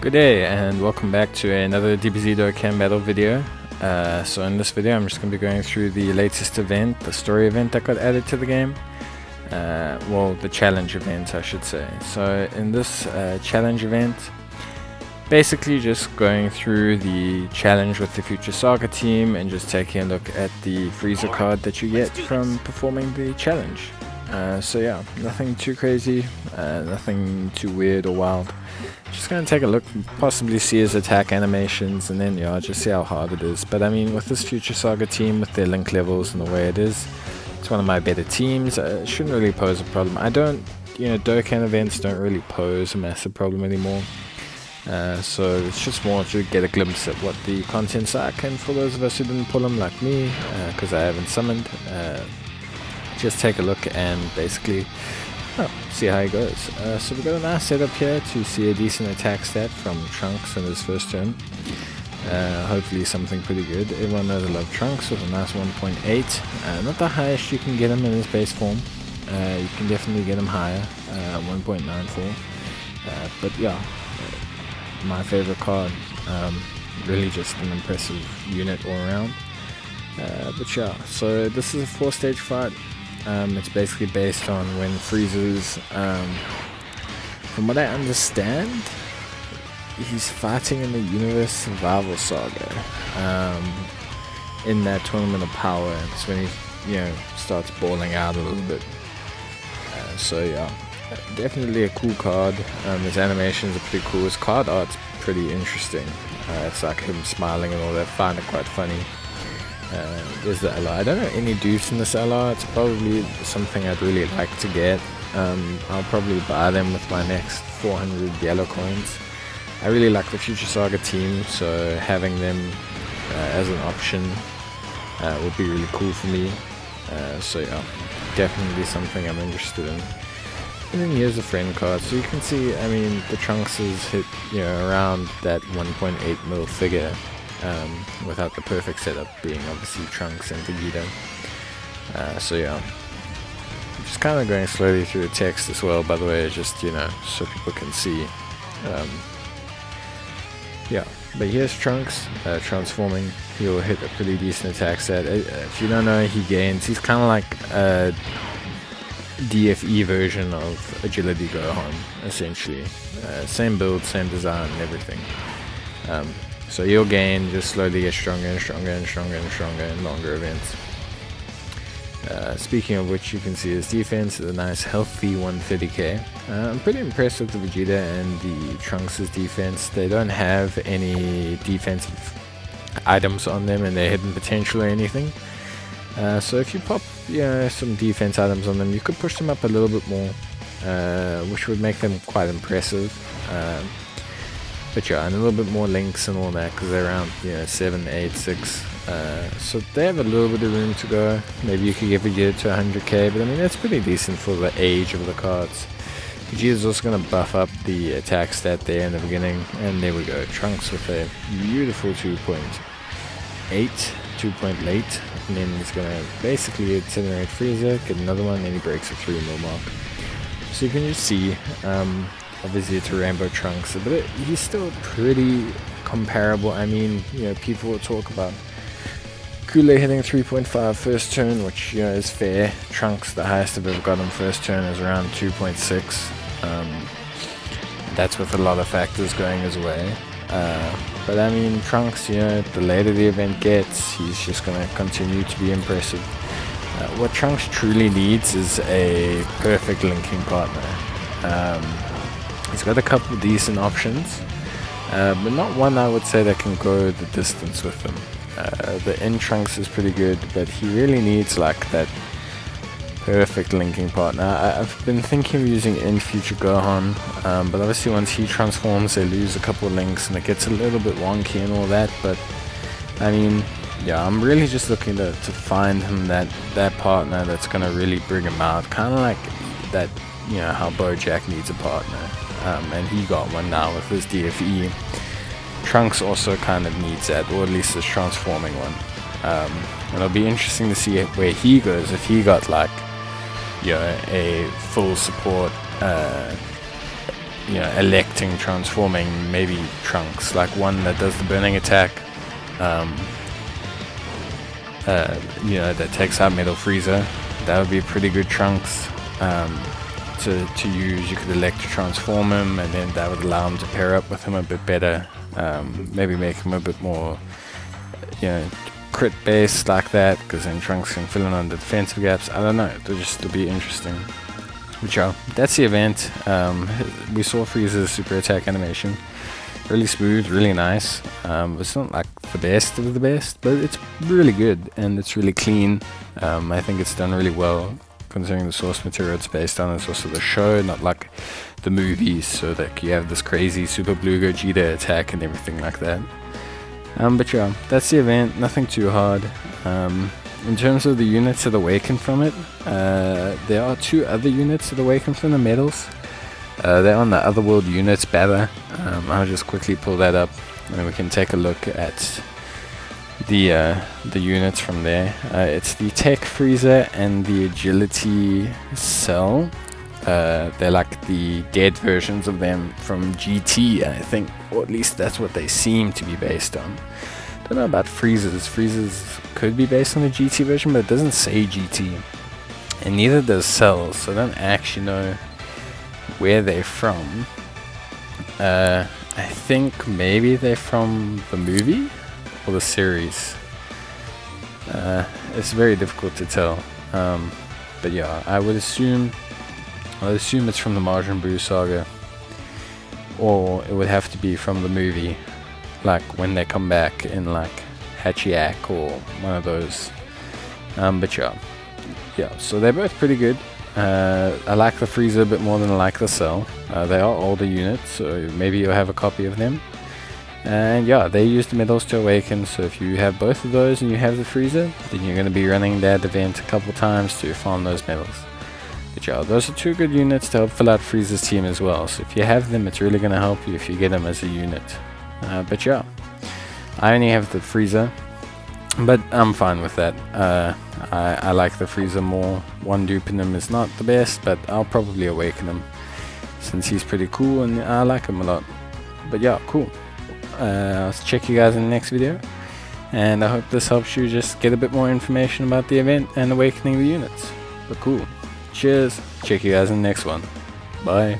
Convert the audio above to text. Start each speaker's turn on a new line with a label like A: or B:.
A: Good day and welcome back to another DBZ Dokkan battle video. So in this video I'm just going to be going through the latest event, the story event that got added to the game. Well, the challenge event I should say. So in this challenge event, basically just going through the challenge with the Future Saga team and just taking a look at the Frieza card that you get from performing the challenge. So yeah, nothing too crazy, nothing too weird or wild. Just gonna take a look, possibly see his attack animations, and then yeah, just see how hard it is. But I mean, with this Future Saga team, with their link levels and the way it is, it's one of my better teams. It shouldn't really pose a problem. I don't, Dokkan events don't really pose a massive problem anymore. So it's just more to get a glimpse at what the content's like, and for those of us who didn't pull them like me, because I haven't summoned, just take a look and basically see how he goes. So we've got a nice setup here to see a decent attack stat from Trunks in his first turn. Hopefully something pretty good. Everyone knows I love Trunks with a nice 1.8. Not the highest you can get him in his base form. You can definitely get him higher, 1.94. But yeah, my favorite card. Really just an impressive unit all around. But yeah, so this is a 4-stage fight. It's basically based on when Frieza's, from what I understand, he's fighting in the Universe Survival Saga, in that Tournament of Power. It's when he, starts balling out a little bit. So yeah, definitely a cool card. His animations are pretty cool. His card art's pretty interesting. It's like him smiling and all that. I find it quite funny. There's the LR. I don't know any dupes in this LR. It's probably something I'd really like to get. I'll probably buy them with my next 400 yellow coins. I really like the Future Saga team, so having them as an option would be really cool for me. So yeah, definitely something I'm interested in. And then here's the friend card, so you can see, I mean, the Trunks is hit, around that 1.8 mil figure. Without the perfect setup being obviously Trunks and Vegeta. So yeah, I'm just kind of going slowly through the text as well, by the way, just so people can see. Yeah, but here's Trunks transforming. He'll hit a pretty decent attack set. If you don't know, he's kind of like a DFE version of Agility Gohan, essentially. Same build, same design and everything. So you'll gain, just slowly get stronger and stronger and stronger and stronger in longer events. Speaking of which, you can see his defense is a nice healthy 130k. I'm pretty impressed with the Vegeta and the Trunks' defense. They don't have any defensive items on them and their hidden potential or anything. So if you pop some defense items on them, you could push them up a little bit more, which would make them quite impressive. But yeah, and a little bit more links and all that, because they're around 7, 8, 6. So they have a little bit of room to go. Maybe you could get Vegeta to 100k, but I mean that's pretty decent for the age of the cards. Vegeta's also going to buff up the attack stat there in the beginning, and there we go. Trunks with a beautiful 2.8, 2.8, and then he's going to basically incinerate Frieza, get another one, and he breaks the 3 mil mark. So you can just see. Obviously it's a Rainbow Trunks, but he's still pretty comparable. I mean, people will talk about Kool-Aid hitting 3.5 first turn, which is fair. Trunks, the highest I've ever got him first turn is around 2.6. That's with a lot of factors going his way. But I mean, Trunks, the later the event gets, he's just going to continue to be impressive. What Trunks truly needs is a perfect linking partner. He's got a couple decent options, but not one I would say that can go the distance with him. The N Trunks is pretty good, but he really needs like that perfect linking partner. I've been thinking of using N Future Gohan, but obviously once he transforms they lose a couple links and it gets a little bit wonky and all that. But I mean, yeah, I'm really just looking to find him that partner that's going to really bring him out, kind of like that, how BoJack needs a partner. And he got one now with his DFE. Trunks also kind of needs that, or at least is transforming one. And it'll be interesting to see where he goes if he got like, a full support electing transforming maybe Trunks, like one that does the burning attack, that takes out Metal Frieza. That would be a pretty good Trunks to use. You could elect to transform him, and then that would allow him to pair up with him a bit better. Maybe make him a bit more crit based like that, because then Trunks can fill in on the defensive gaps. I don't know, it'll be interesting. But yeah, that's the event. We saw Frieza's super attack animation. Really smooth, really nice. It's not like the best of the best, but it's really good and it's really clean. I think it's done really well considering the source material it's based on. It's also the show, not like the movies, so that you have this crazy Super Blue Gogeta attack and everything like that. But yeah, that's the event, nothing too hard. In terms of the units that awaken from it, there are 2 other units that awaken from the medals. They're on the Otherworld units banner. I'll just quickly pull that up and we can take a look at the units from there. It's the Tech Frieza and the Agility Cell. They're like the dead versions of them from GT, I think, or at least that's what they seem to be based on. Don't know about Frieza's. Frieza's could be based on the GT version, but it doesn't say GT, and neither does Cell, so I don't actually know where they're from. I think maybe they're from the movie or the series. It's very difficult to tell, but yeah, I would assume it's from the Majin Buu saga, or it would have to be from the movie, like when they come back in like Hachiak or one of those. But yeah, so they're both pretty good. I like the Frieza a bit more than I like the Cell. They are older units, so maybe you'll have a copy of them. And yeah, they use the medals to awaken, so if you have both of those and you have the Frieza, then you're going to be running that event a couple times to farm those medals. But yeah, those are 2 good units to help fill out Frieza's team as well, so if you have them, it's really going to help you if you get them as a unit. But yeah, I only have the Frieza, but I'm fine with that. I like the Frieza more. One duping him is not the best, but I'll probably awaken him since he's pretty cool and I like him a lot. But yeah, cool. I'll check you guys in the next video, and I hope this helps you just get a bit more information about the event and awakening the units. But cool. Cheers. Check you guys in the next one. Bye.